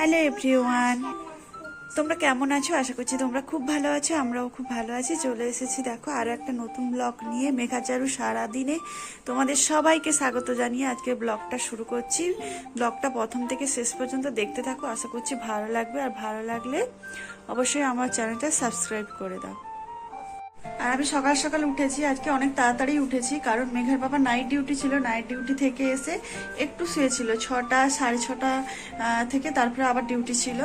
Hello everyone, তোমরা কেমন আছো? আশা করছি তোমরা খুব ভালো আছো। আমরাও খুব ভালো আছি। চলে এসেছি দেখো আরও একটা নতুন ব্লগ নিয়ে। মেঘাচারু সারাদিনে তোমাদের সবাইকে স্বাগত জানিয়ে আজকে ব্লগটা শুরু করছি। ব্লগটা প্রথম থেকে শেষ পর্যন্ত দেখতে থাকো, আশা করছি ভালো লাগবে। আর ভালো লাগলে অবশ্যই আমার চ্যানেলটা সাবস্ক্রাইব করে দাও। আর আমি সকাল সকাল উঠেছি, আজকে অনেক তাড়াতাড়ি উঠেছি, কারণ মেঘার বাবা নাইট ডিউটি ছিল। নাইট ডিউটি থেকে এসে একটু শুয়েছিল, 6টা সাড়ে 6টা থেকে তারপরে আবার ডিউটি ছিল।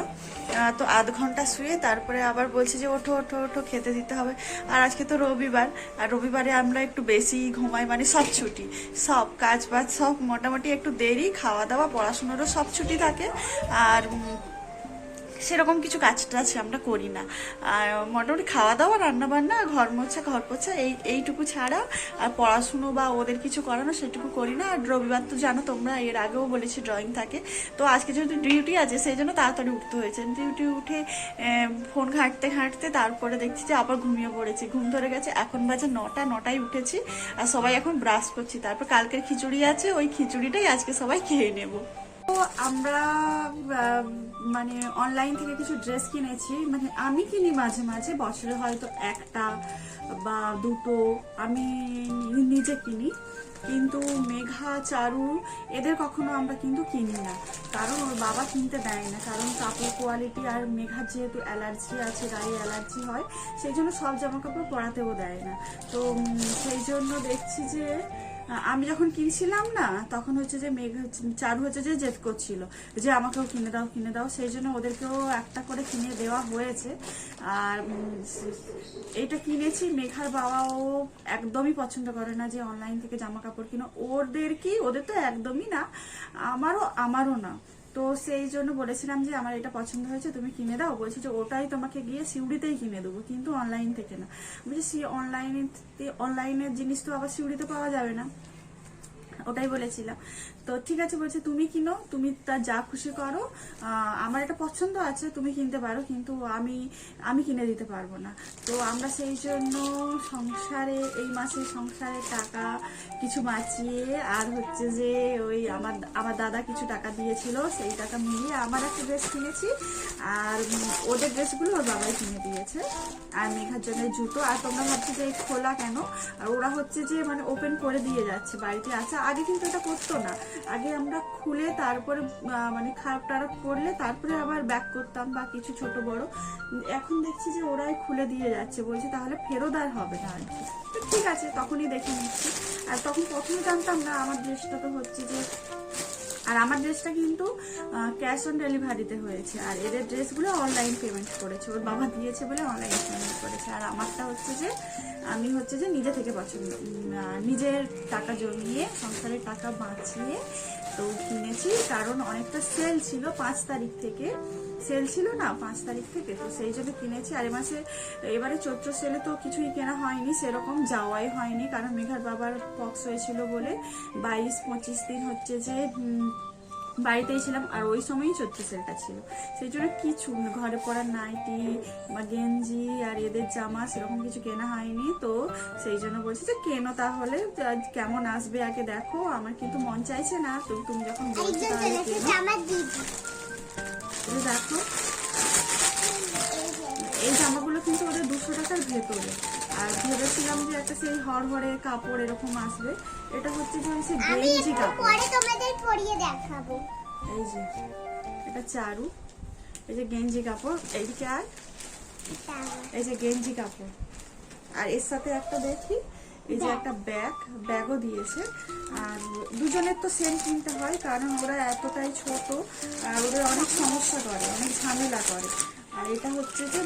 তো আধ ঘন্টা শুয়ে তারপরে আবার বলছে যে ওঠো ওঠো ওঠো, খেতে দিতে হবে। আর আজকে তো রবিবার, আর রবিবারে আমরা একটু বেশি ঘুমাই, মানে সব ছুটি, সব কাজ বাজ সব মোটামুটি একটু দেরি, খাওয়া দাওয়া পড়াশুনোরও সব ছুটি থাকে। আর সেরকম কিছু কাজ টাজ আমরা করি না। আর মোটামুটি খাওয়া দাওয়া, রান্না বান্না, ঘর মোছা, ঘর পোছা, এইটুকু ছাড়া আর পড়াশুনো বা ওদের কিছু করানো সেটুকু করি না। আর রবিবার তো জানো তোমরা, এর আগেও বলেছি ড্রয়িং থাকে। তো আজকে যেহেতু ডিউটি আছে সেই জন্য তাড়াতাড়ি উঠতে হয়েছে। ডিউটি উঠে ফোন ঘাঁটতে ঘাঁটতে তারপরে দেখছি যে আবার ঘুমিয়ে পড়েছি, ঘুম ধরে গেছে। এখন বাজে 9টায় উঠেছি, আর সবাই এখন ব্রাশ করছি। তারপর কালকের খিচুড়ি আছে, ওই খিচুড়িটাই আজকে সবাই খেয়ে নেবো। তো আমরা মানে অনলাইন থেকে কিছু ড্রেস কিনেছি। মানে আমি কিনি মাঝে মাঝে, বছরে হয়তো একটা বা দুটো আমি নিজে কিনি, কিন্তু মেঘা, চারু এদের কখনো আমরা কিন্তু কিনি না, কারণ ওর বাবা কিনতে দেয় না। কারণ কাপড় কোয়ালিটি, আর মেঘার যেহেতু অ্যালার্জি আছে, গায়ে অ্যালার্জি হয়, সেই জন্য সব জামা কাপড় পরাতেও দেয় না। তো সেই জন্য দেখছি যে আমি যখন কিনছিলাম না, তখন হচ্ছে যে চারু হচ্ছে যে জেদ করছিল যে আমাকেও কিনে দাও কিনে দাও, সেই জন্য ওদেরকেও একটা করে কিনে দেওয়া হয়েছে। আর এইটা কিনেছি। মেঘার বাবাও একদমই পছন্দ করে না যে অনলাইন থেকে জামা কাপড় কিনো। ওদের তো একদমই না, আমারও না। তো সেই জন্য বলেছিলাম যে আমার এটা পছন্দ হয়েছে, তুমি কিনে দাও। বলছি যে ওটাই তোমাকে গিয়ে সিউড়িতেই কিনে দেবো, কিন্তু অনলাইন থেকে না। বলছি অনলাইনের জিনিস তো আবার সিউড়িতে পাওয়া যাবে না, ওটাই বলেছিলাম। তো ঠিক আছে, বলছে তুমি কিনো, তুমি তার যা খুশি করো, আমার এটা পছন্দ আছে, তুমি কিনতে পারো, কিন্তু আমি কিনে দিতে পারবো না। তো আমরা সেই জন্য এই মাসে সংসারের টাকা কিছু বাঁচিয়ে, আর হচ্ছে যে ওই আমার দাদা কিছু টাকা দিয়েছিল, সেই টাকা মিলিয়ে আমার একটা ড্রেস কিনেছি। আর ওদের ড্রেসগুলো ওর বাবাই কিনে দিয়েছে। আর মেঘার জন্য জুতো। আর তোমরা ভাবছি যে খোলা কেন, আর ওরা হচ্ছে যে মানে ওপেন করে দিয়ে যাচ্ছে, বাড়িতে আছে। আগে কিন্তু এটা করতো না, আগে আমরা খুলে তারপরে মানে খারাপ টারাপ করলে তারপরে আবার ব্যাক করতাম বা কিছু ছোট বড়। এখন দেখছি যে ওরাই খুলে দিয়ে যাচ্ছে, বলছে তাহলে ফেরত আর হবে না আর কি। তো ঠিক আছে, তখনই দেখে নিচ্ছি। আর তখন প্রথমে জানতাম না, আমার ড্রেসটা তো হচ্ছে যে, আর আমার ড্রেসটা কিন্তু ক্যাশ অন ডেলিভারিতে হয়েছে, আর এদের ড্রেসগুলো অনলাইন পেমেন্ট করেছে, ওর বাবা দিয়েছে বলে অনলাইন পেমেন্ট করেছে। আর আমারটা হচ্ছে যে আমি হচ্ছে যে নিজে থেকে নিজের টাকা জমিয়ে, সংসারের টাকা বাঁচিয়ে তো কিনেছি। কারণ অনেকটা সেল ছিল, 5 তারিখ থেকে সেল ছিল না, 5 তারিখ থেকে, তো সেই জন্য কিনেছি। আর এবারে চৈত্র সেলে তো কিছুই কেনা হয়নি, সেরকম যাওয়াই হয়নি, কারণ মেঘার বাবার পক্স হয়েছিল বলে 22-25 দিন হচ্ছে যে বাড়িতেই ছিলাম। আর ওই সময়ই চৈত্র সেলটা ছিল, সেই জন্য কিছু ঘরে পড়ার নাইটি বা গেঞ্জি আর এদের জামা সেরকম কিছু কেনা হয়নি। তো সেই জন্য বলছি যে কেনো তাহলে, কেমন আসবে আগে দেখো। আমার কিন্তু মন চাইছে না, তো তুমি যখন বলছো তাহলে দেখো। এই জামাগুলো কিন্তু ওদের 200 টাকার ভেতরে। আর ভেবেছিলাম যে একটা সেই হরহরে কাপড় এরকম আসবে, এটা হচ্ছে যে গেঞ্জি কাপড়। এই যে এটা চারু, এই যে গেঞ্জি কাপড়, এইদিকে আর এই যে গেঞ্জি কাপড়। আর এর সাথে একটা দেখি, এই যে একটা ব্যাগও দিয়েছে। আর দুজনের তো সেম কিনতে হয়, কারণ ওরা এতটাই ছোট, আর ওদের অনেক সমস্যা করে, অনেক ঝামেলা করে। আর এটা হচ্ছে যে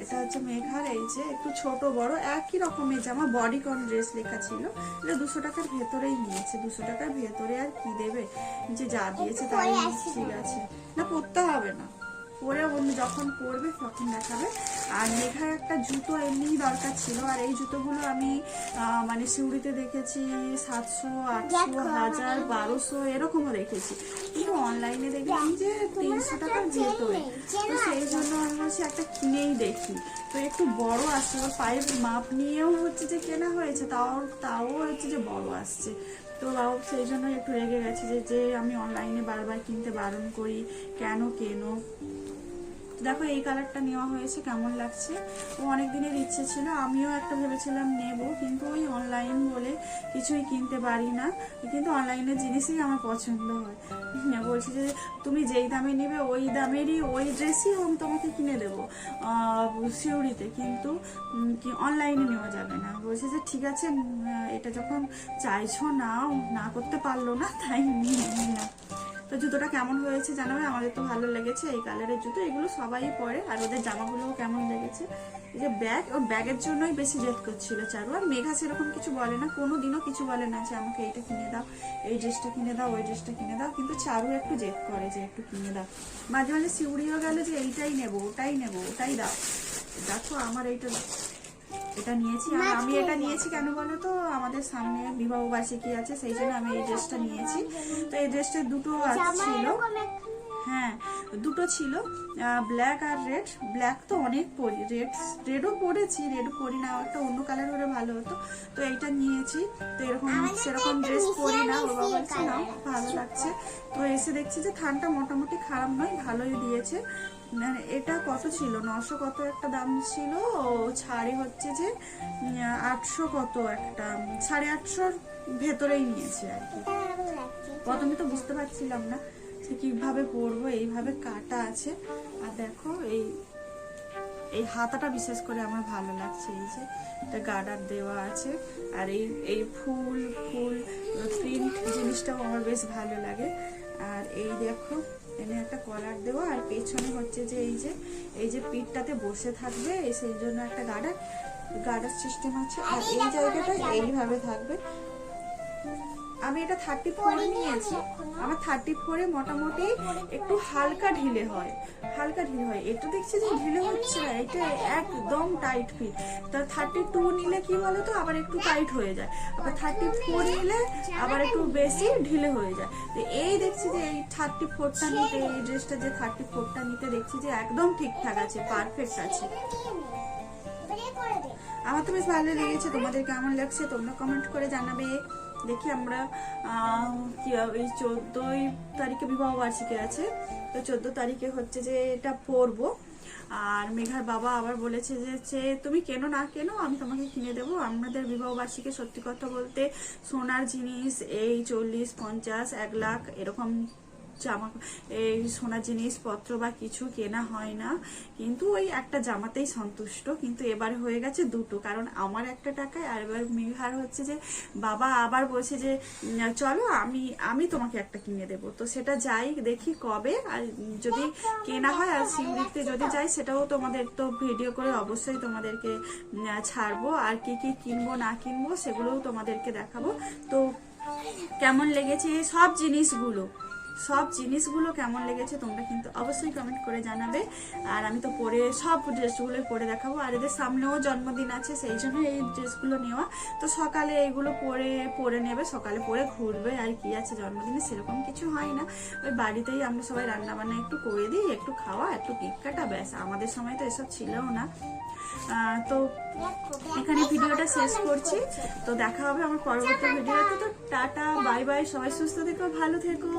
এটা হচ্ছে মেঘার। এই যে একটু ছোট বড় একই রকমের জামা, বডিকন ড্রেস লেখা ছিল। এটা 200 টাকার ভেতরেই নিয়েছে, 200 টাকার ভেতরে আর কি দেবে, যে যা দিয়েছে তাই ঠিক আছে। না, পরতে হবে না, পরে যখন পরবে তখন দেখাবে। আর মেঘার একটা জুতো এমনিই দরকার ছিল, আর এই জুতোগুলো আমি মানে সিউড়িতে দেখেছি 700, 800, 1000, 1200 এরকমও দেখেছি, কিন্তু অনলাইনে দেখলাম যে 300 টাকার ভেতরে। তো সেই জন্য আমি বলছি একটা কিনেই দেখি। তো একটু বড় আসছে, ওর পায়ের মাপ নিয়েও হচ্ছে যে কেনা হয়েছে, তাও হচ্ছে যে বড় আসছে। তো বাবা সেই জন্য একটু রেগে গেছে যে আমি অনলাইনে বারবার কিনতে বারণ করি, কেন কেনো। দেখো এই কালারটা নেওয়া হয়েছে, কেমন লাগছে। ও অনেক দিনের ইচ্ছে ছিল, আমিও একটা ভেবেছিলাম নেব, কিন্তু ওই অনলাইন বলে কিছুই কিনতে পারি না। কিন্তু অনলাইনের জিনিসই আমার পছন্দ হয়। বলছি যে তুমি যেই দামে নেবে ওই দামেরই ওই ড্রেসই আমি তোমাকে কিনে দেবো সিউড়িতে, কিন্তু অনলাইনে নেওয়া যাবে না। বলছে যে ঠিক আছে, এটা যখন চাইছো নাও, না করতে পারলো না, তাই নিয়ে নিলাম। তো জুতোটা কেমন হয়েছে জানাবে, আমাদের তো ভালো লেগেছে এই কালারের জুতো, এগুলো সবাই পরে। আর ওদের জামাগুলোও কেমন লেগেছে। এই যে ব্যাগ, ওর ব্যাগের জন্যই বেশি জেদ করছিল চারু। আর মেঘা সেরকম কিছু বলে না, কোনোদিনও কিছু বলে না যে আমাকে এইটা কিনে দাও, এই ড্রেসটা কিনে দাও, ওই ড্রেসটা কিনে দাও, কিন্তু চারু একটু জেদ করে যে একটু কিনে দাও। মাঝে মাঝে শিউড়িও গেল যে এইটাই নেবো, ওটাই নেবো, ওটাই দাও। দেখো আমার এটা নিয়েছি, আর আমি এটা নিয়েছি কেন বলো তো, আমাদের সামনে বিবাহ বার্ষিকী আছে, সেই জন্য আমি এই ড্রেসটা নিয়েছি। তো এই ড্রেসটা দুটো ছিল, হ্যাঁ দুটো ছিল, ব্ল্যাক আর রেড। ব্ল্যাক তো অনেক পরি, রেডও পরেছি, রেডও পরি না, একটা অন্য কালার হলে ভালো হতো। তো এইটা নিয়েছি। তো এরকম সেরকম ড্রেস পরি না, ওর বাবা বলছে না ভালো লাগছে। তো এসে দেখছি যে থানটা মোটামুটি খারাপ নয়, ভালোই দিয়েছে। এটা কত ছিল, 900 কত একটা দাম ছিল, ছাড়ে হচ্ছে যে 800 কত একটা, 850 ভেতরেই নিয়েছে আর কি। প্রথমে তো বুঝতে পারছিলাম না যে কিভাবে পরবো, এইভাবে কাটা আছে। আর দেখো এই হাতাটা বিশেষ করে আমার ভালো লাগছে, এই যে এটা গার্ডার দেওয়া আছে। আর এই ফুল প্রিন্ট জিনিসটাও আমার বেশ ভালো লাগে। আর এই দেখো এনে একটা কলার দেওয়া, আর পেছনে হচ্ছে যে এই যে পিঠটাতে বসে থাকবে, সেই জন্য একটা গার্ডার সিস্টেম আছে। আর এই জায়গাটা এইভাবে থাকবে। আমি এটা 34 নিয়েছি, আমার 34-এ মোটামুটি একটু হালকা ঢিলে হয়। এটা দেখছি যে ঢিলে হচ্ছে না, এটা একদম টাইট ফিট। তা 32 নিলে কি বলতো আবার একটু টাইট হয়ে যায়, আবার 34 নিলে আবার একটু বেশি ঢিলে হয়ে যায়। তো এই দেখছি যে এই 34টা নিতে, এই ড্রেসটা যে 34টা নিতে দেখছি যে একদম ঠিকঠাক আছে, পারফেক্ট আছে। আমার তো বেশ ভালো লেগেছে, তোমাদের কেমন লাগছে তোমরা কমেন্ট করে জানাবে। দেখি আমরা এই 14 তারিখে বিবাহ বার্ষিকী আছে, তো 14 তারিখে হচ্ছে যে এটা পরবো। আর মেঘার বাবা আবার বলেছে যে তুমি কেনো না কেনো, আমি তোমাকে কিনে দেবো। আমাদের বিবাহ বার্ষিকী সত্যি কথা বলতে সোনার জিনিস এই 40, 50, 1 লাখ এরকম জামা, এই সোনার জিনিসপত্র বা কিছু কেনা হয় না, কিন্তু ওই একটা জামাতেই সন্তুষ্ট। কিন্তু এবার হয়ে গেছে দুটো, কারণ আমার একটা টাকায়, আর এবার মেঘার হচ্ছে যে বাবা আবার বলছে যে চলো আমি তোমাকে একটা কিনে দেবো। তো সেটা যাই দেখি কবে, আর যদি কেনা হয় আর সিউড়িতে যদি যাই সেটাও তোমাদের তো ভিডিও করে অবশ্যই তোমাদেরকে ছাড়বো। আর কি কি কিনবো না কিনবো সেগুলোও তোমাদেরকে দেখাবো। তো কেমন লেগেছে সব জিনিসগুলো কেমন লেগেছে তোমরা কিন্তু অবশ্যই কমেন্ট করে জানাবে। আর আমি তো পরে সব ড্রেসগুলোই পরে দেখাবো। আর এদের সামনেও জন্মদিন আছে, সেই জন্য এই ড্রেসগুলো নেওয়া। তো সকালে এইগুলো পরে নেবে, সকালে পরে ঘুরবে। আর কি আছে জন্মদিনে, সেরকম কিছু হয় না, ওই বাড়িতেই আমরা সবাই রান্না বান্না একটু করে দিই, একটু খাওয়া, একটু কেক কাটা, ব্যাস। আমাদের সময় তো এসব ছিলও না। তো এখানে ভিডিওটা শেষ করছি, তো দেখা হবে আমার পরবর্তী ভিডিওতে। তো টাটা, বাই বাই, সবাই সুস্থ থেকো, ভালো থেকো।